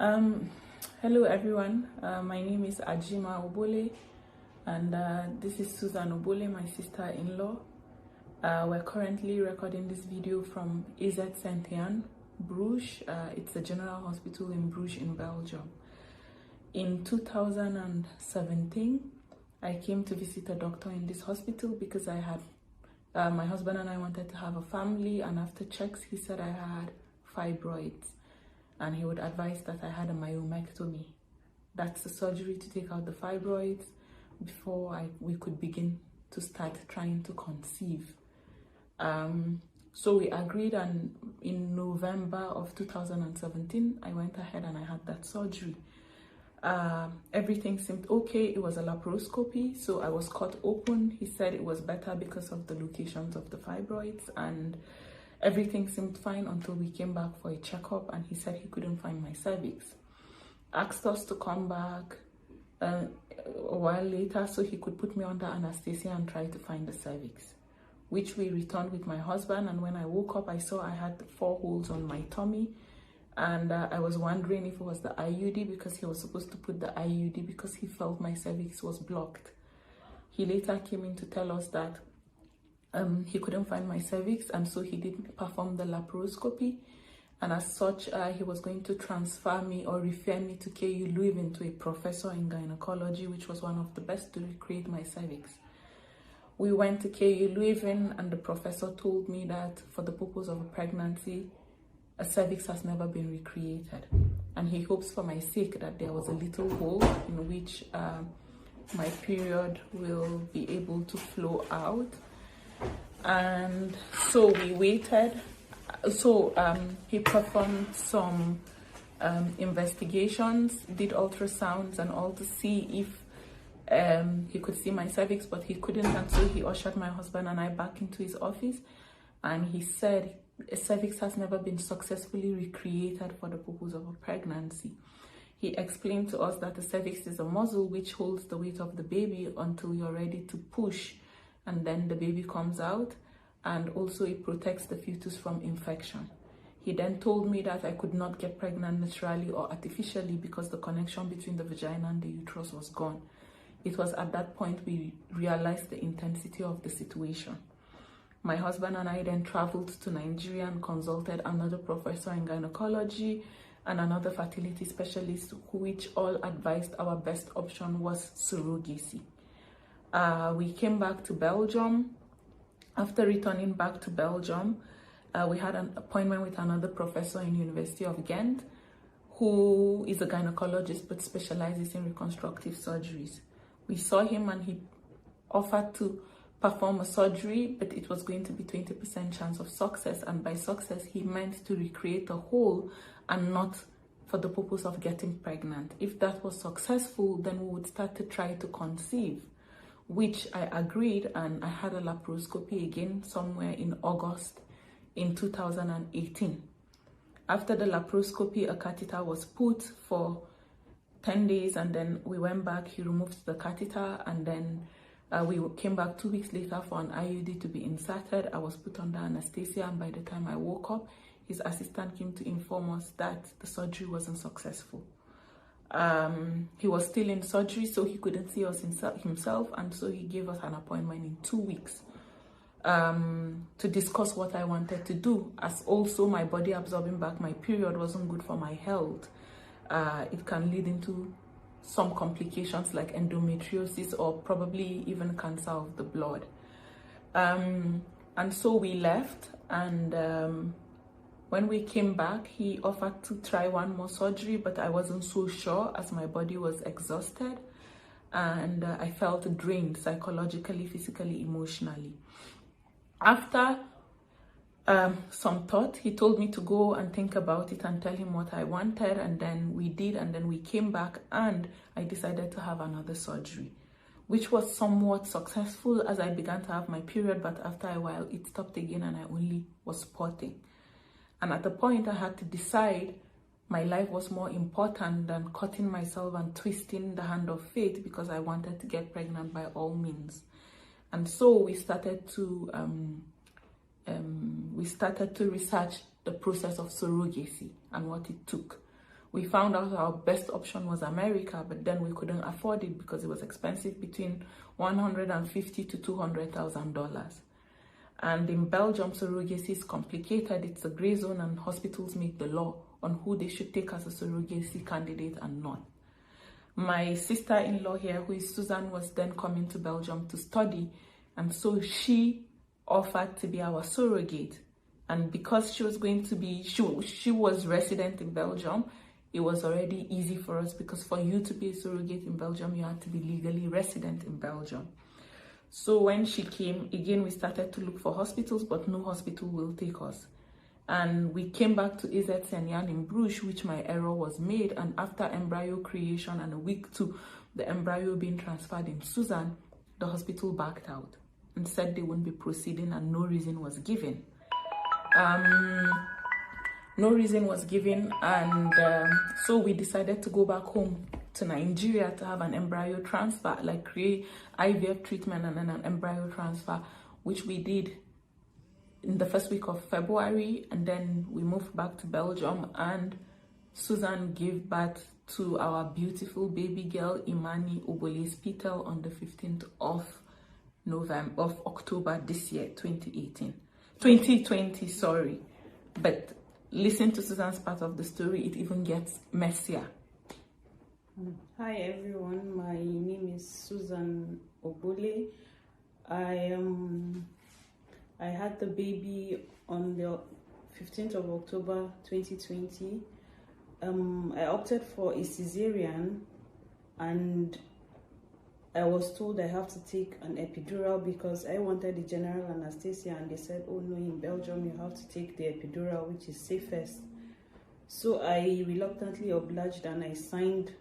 Um, Hello everyone. My name is Ajima Obole, and this is Susan Obole, my sister-in-law. We're currently recording this video from AZ Saint-Anne, Bruges. It's a general hospital in Bruges in Belgium. In 2017, I came to visit a doctor in this hospital because I had my husband and I wanted to have a family, and after checks, he said I had fibroids. And he would advise that I had a myomectomy. That's the surgery to take out the fibroids before we could begin to start trying to conceive. So we agreed, and in November of 2017, I went ahead and I had that surgery. Everything seemed okay. It was a laparoscopy, so I was cut open. He said it was better because of the locations of the fibroids, and everything seemed fine until we came back for a checkup, and he said he couldn't find my cervix. Asked us to come back a while later so he could put me under anesthesia and try to find the cervix, which we returned with my husband. And when I woke up, I saw I had 4 holes on my tummy, and I was wondering if it was the IUD, because he was supposed to put the IUD because he felt my cervix was blocked. He later came in to tell us that he couldn't find my cervix, and so he didn't perform the laparoscopy, and as such he was going to transfer me or refer me to KU Leuven to a professor in gynecology, which was one of the best to recreate my cervix. We went to KU Leuven, and the professor told me that for the purpose of a pregnancy, a cervix has never been recreated, and he hopes for my sake that there was a little hole in which my period will be able to flow out. And so we waited. So he performed some investigations, did ultrasounds and all to see if he could see my cervix, but he couldn't, and so he ushered my husband and I back into his office, and he said a cervix has never been successfully recreated for the purpose of a pregnancy. He explained to us that the cervix is a muscle which holds the weight of the baby until you're ready to push, and then the baby comes out, and also it protects the fetus from infection. He then told me that I could not get pregnant naturally or artificially because the connection between the vagina and the uterus was gone. It was at that point we realized the intensity of the situation. My husband and I then traveled to Nigeria and consulted another professor in gynecology and another fertility specialist, which all advised our best option was surrogacy. We came back to Belgium. After returning back to Belgium, we had an appointment with another professor in University of Ghent, who is a gynecologist but specializes in reconstructive surgeries. We saw him, and he offered to perform a surgery, but it was going to be 20% chance of success, and by success he meant to recreate a hole and not for the purpose of getting pregnant. If that was successful, then we would start to try to conceive, which I agreed, and I had a laparoscopy again somewhere in August in 2018. After the laparoscopy, a catheter was put for 10 days, and then we went back. He removed the catheter, and then we came back 2 weeks later for an IUD to be inserted. I was put under anesthesia, and by the time I woke up, his assistant came to inform us that the surgery wasn't successful. He was still in surgery, so he couldn't see us himself, and so he gave us an appointment in 2 weeks to discuss what I wanted to do, as also my body absorbing back my period wasn't good for my health. It can lead into some complications like endometriosis or probably even cancer of the blood. And so we left, and when we came back, he offered to try one more surgery, but I wasn't so sure as my body was exhausted, and I felt drained psychologically, physically, emotionally. After some thought, he told me to go and think about it and tell him what I wanted, and then we did, and then we came back, and I decided to have another surgery, which was somewhat successful as I began to have my period, but after a while it stopped again and I only was spotting. And at the point I had to decide my life was more important than cutting myself and twisting the hand of fate, because I wanted to get pregnant by all means. And so we started to research the process of surrogacy and what it took. We found out our best option was America, but then we couldn't afford it because it was expensive, between $150,000 to $200,000. And in Belgium, surrogacy is complicated. It's a gray zone, and hospitals make the law on who they should take as a surrogacy candidate and not. My sister-in-law here, who is Susan, was then coming to Belgium to study, and so she offered to be our surrogate. And because she was going to be, she was resident in Belgium, it was already easy for us, because for you to be a surrogate in Belgium, you had to be legally resident in Belgium. So when she came, again, we started to look for hospitals, but no hospital will take us. And we came back to AZ Senyan in Bruges, which my error was made. And after embryo creation and a week to the embryo being transferred in Susan, the hospital backed out and said they wouldn't be proceeding, and no reason was given. No reason was given, and so we decided to go back home to Nigeria to have an embryo transfer, like create IVF treatment and then an embryo transfer, which we did in the first week of February. And then we moved back to Belgium, and Susan gave birth to our beautiful baby girl Imani Obole Spital on the 15th of October this year, 2020, sorry. But listen to Susan's part of the story, it even gets messier. Hi everyone, my name is Susan Obole. I had the baby on the 15th of October 2020. I opted for a cesarean, and I was told I have to take an epidural because I wanted the general anesthesia, and they said, oh no, in Belgium you have to take the epidural, which is safest. So I reluctantly obliged, and I signed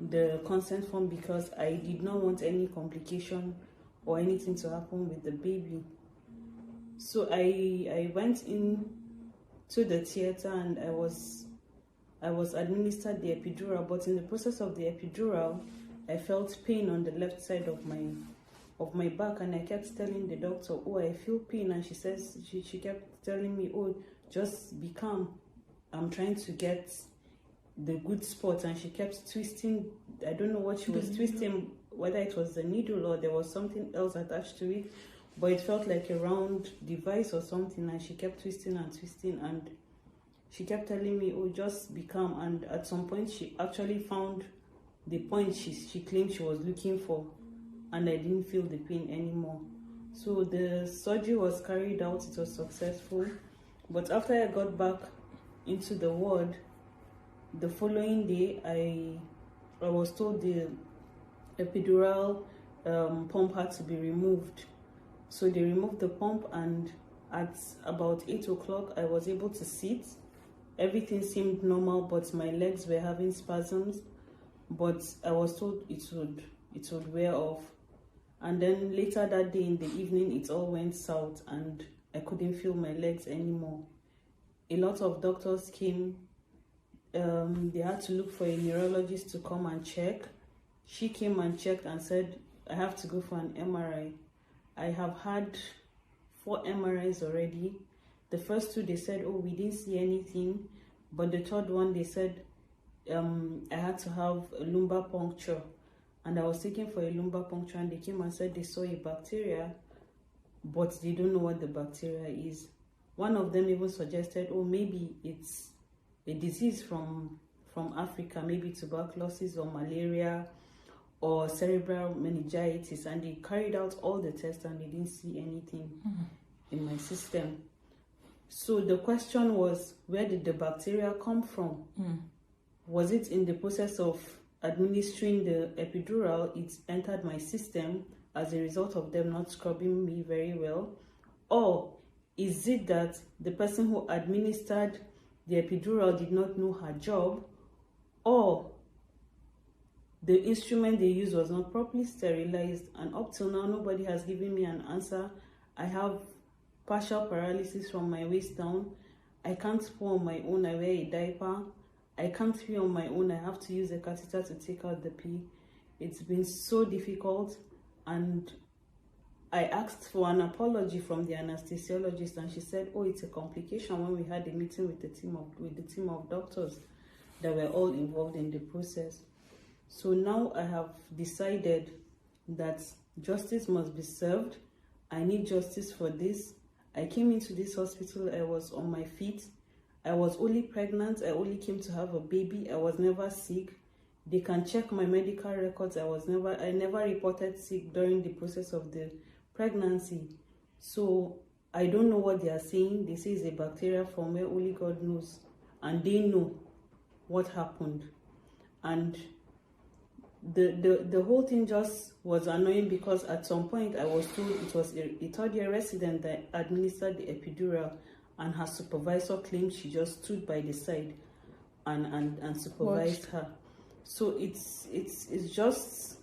the consent form because I did not want any complication or anything to happen with the baby. So I went in to the theater, and I was administered the epidural, but in the process of the epidural, I felt pain on the left side of my back, and I kept telling the doctor, oh, I feel pain, and she kept telling me, oh, just be calm, I'm trying to get the good spot. And she kept twisting, I don't know what she was twisting, whether it was the needle or there was something else attached to it, but it felt like a round device or something, and she kept twisting and twisting, and she kept telling me, oh, just be calm. And at some point she actually found the point she claimed she was looking for, and I didn't feel the pain anymore. So the surgery was carried out, it was successful. But after I got back into the ward, the following day I was told the epidural pump had to be removed. So they removed the pump, and at about 8 o'clock I was able to sit. Everything seemed normal, but my legs were having spasms. But I was told it would wear off. And then later that day in the evening, it all went south, and I couldn't feel my legs anymore. A lot of doctors came. They had to look for a neurologist to come and check. She came and checked and said, I have to go for an MRI. I have had 4 MRIs already. The first 2, they said, oh, we didn't see anything. But the third one, they said, I had to have a lumbar puncture. And I was taken for a lumbar puncture, and they came and said they saw a bacteria, but they don't know what the bacteria is. One of them even suggested, oh, maybe it's a disease from Africa, maybe tuberculosis or malaria or cerebral meningitis. And they carried out all the tests, and they didn't see anything in my system. So the question was, where did the bacteria come from? Was it in the process of administering the epidural, it entered my system as a result of them not scrubbing me very well? Or is it that the person who administered the epidural did not know her job? Or the instrument they used was not properly sterilized? And up till now, nobody has given me an answer. I have partial paralysis from my waist down. I can't poo on my own, I wear a diaper. I can't pee on my own, I have to use a catheter to take out the pee. It's been so difficult, and I asked for an apology from the anesthesiologist, and she said, oh, it's a complication, when we had a meeting with the team of doctors. that were all involved in the process. So now I have decided that justice must be served. I need justice for this. I came into this hospital, I was on my feet. I was only pregnant. I only came to have a baby. I was never sick. They can check my medical records. I never reported sick during the process of the pregnancy. So I don't know what they are saying. They say it's a bacteria from where only God knows. And they know what happened. And the whole thing just was annoying because at some point I was told it was a third-year resident that administered the epidural, and her supervisor claimed she just stood by the side and supervised her. So it's just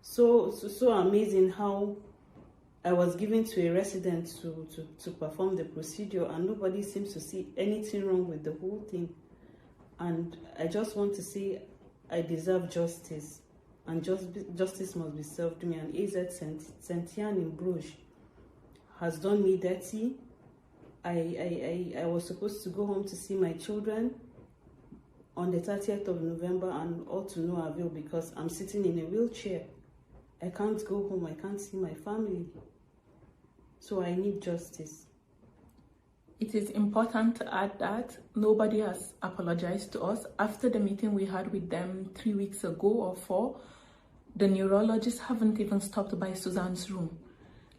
so amazing how I was given to a resident to perform the procedure, and nobody seems to see anything wrong with the whole thing. And I just want to say I deserve justice, and justice must be served me. And AZ Saint-Yann in Bruges has done me dirty. I was supposed to go home to see my children on the 30th of November, and all to no avail because I'm sitting in a wheelchair. I can't go home, I can't see my family. So I need justice. It is important to add that nobody has apologized to us. After the meeting we had with them 3 weeks ago or 4, the neurologists haven't even stopped by Suzanne's room.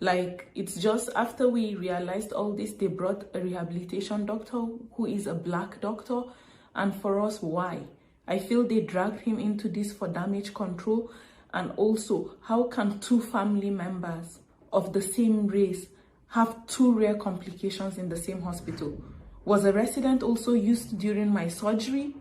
Like, it's just after we realized all this, they brought a rehabilitation doctor who is a black doctor. And for us, why? I feel they dragged him into this for damage control. And also, how can 2 family members of the same race have 2 rare complications in the same hospital? Was a resident also used during my surgery?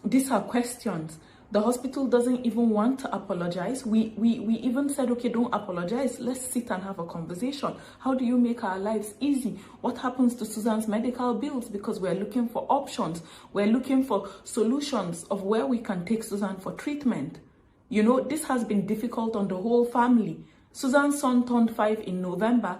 These are questions. The hospital doesn't even want to apologize. We even said, okay, don't apologize. Let's sit and have a conversation. How do you make our lives easy? What happens to Suzanne's medical bills? Because we're looking for options. We're looking for solutions of where we can take Suzanne for treatment. You know, this has been difficult on the whole family. Suzanne's son turned 5 in November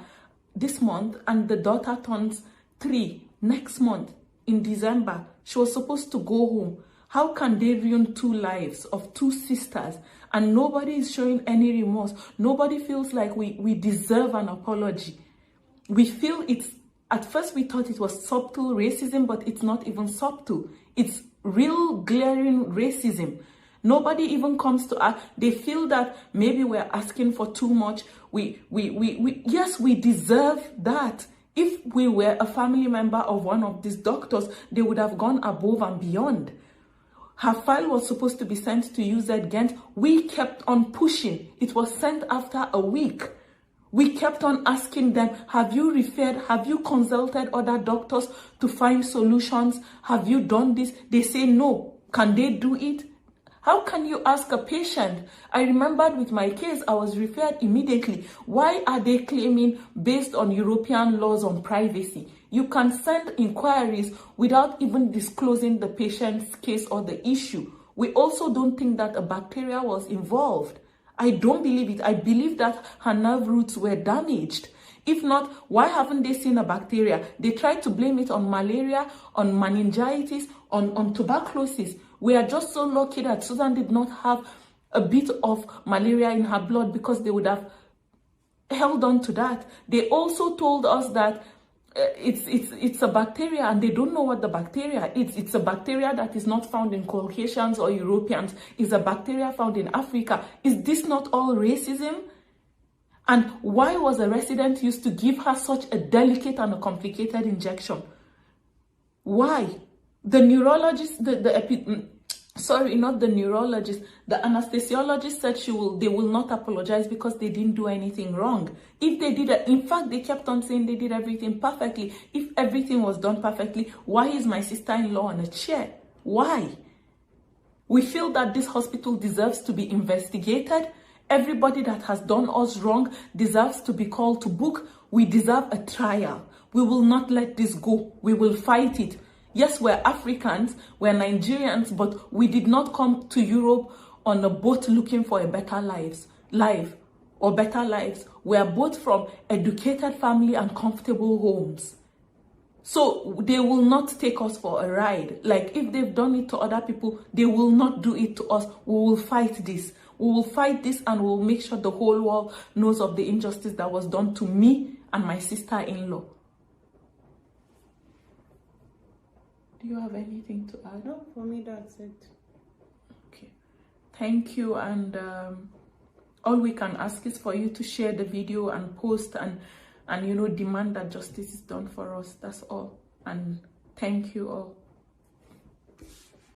this month, and the daughter turns 3 next month in December. She was supposed to go home. How can they ruin 2 lives of 2 sisters and nobody is showing any remorse? Nobody feels like we deserve an apology. We feel it's, at first we thought it was subtle racism, but it's not even subtle. It's real glaring racism. Nobody even comes to us. They feel that maybe we're asking for too much. Yes, we deserve that. If we were a family member of one of these doctors, they would have gone above and beyond. Her file was supposed to be sent to UZ Ghent. We kept on pushing. It was sent after a week. We kept on asking them, have you referred? Have you consulted other doctors to find solutions? Have you done this? They say no. Can they do it? How can you ask a patient? I remembered with my case, I was referred immediately. Why are they claiming based on European laws on privacy? You can send inquiries without even disclosing the patient's case or the issue. We also don't think that a bacteria was involved. I don't believe it. I believe that her nerve roots were damaged. If not, why haven't they seen a bacteria? They tried to blame it on malaria, on meningitis, on tuberculosis. We are just so lucky that Suzanne did not have a bit of malaria in her blood, because they would have held on to that. They also told us that it's a bacteria, and they don't know what the bacteria is. It's a bacteria that is not found in Caucasians or Europeans. It's a bacteria found in Africa. Is this not all racism? And why was a resident used to give her such a delicate and a complicated injection? Why? The neurologist, the anesthesiologist said they will not apologize because they didn't do anything wrong. If they did, in fact, they kept on saying they did everything perfectly. If everything was done perfectly, why is my sister-in-law on a chair? Why? We feel that this hospital deserves to be investigated. Everybody that has done us wrong deserves to be called to book. We deserve a trial. We will not let this go. We will fight it. Yes, we're Africans, we're Nigerians, but we did not come to Europe on a boat looking for a better life. We're both from educated family and comfortable homes. So they will not take us for a ride. Like, if they've done it to other people, they will not do it to us. We will fight this. We will fight this, and we'll make sure the whole world knows of the injustice that was done to me and my sister-in-law. Do you have anything to add? No, for me that's it. Okay. Thank you. And all we can ask is for you to share the video and post and you know, demand that justice is done for us. That's all. And thank you all.